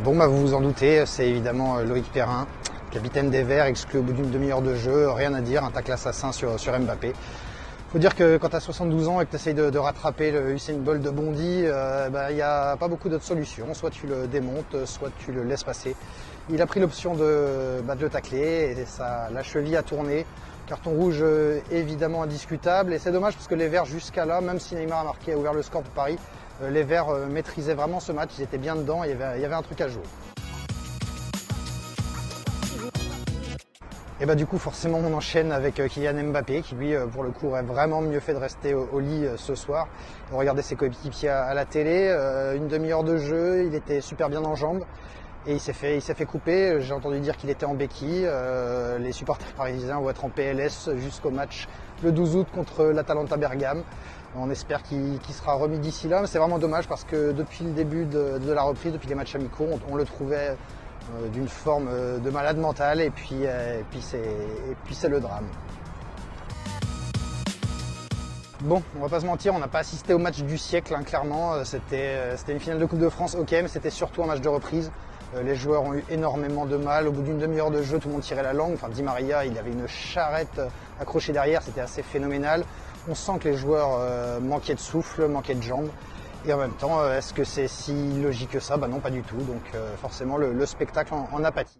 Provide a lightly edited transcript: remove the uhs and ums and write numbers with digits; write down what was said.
Bon, bah, vous vous en doutez, c'est évidemment Loïc Perrin, capitaine des Verts, exclu au bout d'une demi-heure de jeu. Rien à dire, un tacle assassin sur Mbappé. Faut dire que quand tu as 72 ans et que tu essayes de rattraper le Usain Bolt de Bondy, il n'y a pas beaucoup d'autres solutions. Soit tu le démontes, soit tu le laisses passer. Il a pris l'option de le tacler et la cheville a tourné. Carton rouge évidemment indiscutable. Et c'est dommage parce que les Verts jusqu'à là, même si Neymar a ouvert le score pour Paris, les Verts maîtrisaient vraiment ce match. Ils étaient bien dedans, il y avait un truc à jouer. Et bah du coup forcément on enchaîne avec Kylian Mbappé qui lui pour le coup aurait vraiment mieux fait de rester au lit ce soir. On regardait ses coéquipiers à la télé, une demi-heure de jeu, il était super bien en jambes et il s'est fait couper. J'ai entendu dire qu'il était en béquille. Les supporters parisiens vont être en PLS jusqu'au match le 12 août contre l'Atalanta Bergame. On espère qu'il sera remis d'ici là, mais c'est vraiment dommage parce que depuis le début de la reprise, depuis les matchs amicaux, on le trouvait d'une forme de malade mental et puis c'est le drame. Bon, on va pas se mentir, on n'a pas assisté au match du siècle, hein, clairement. C'était une finale de Coupe de France, ok, mais c'était surtout un match de reprise. Les joueurs ont eu énormément de mal. Au bout d'une demi-heure de jeu, tout le monde tirait la langue. Enfin, Di Maria, il avait une charrette accrochée derrière, c'était assez phénoménal. On sent que les joueurs manquaient de souffle, manquaient de jambes. Et en même temps, est-ce que c'est si logique que ça? Bah non, pas du tout. Donc forcément, le spectacle en a pâti.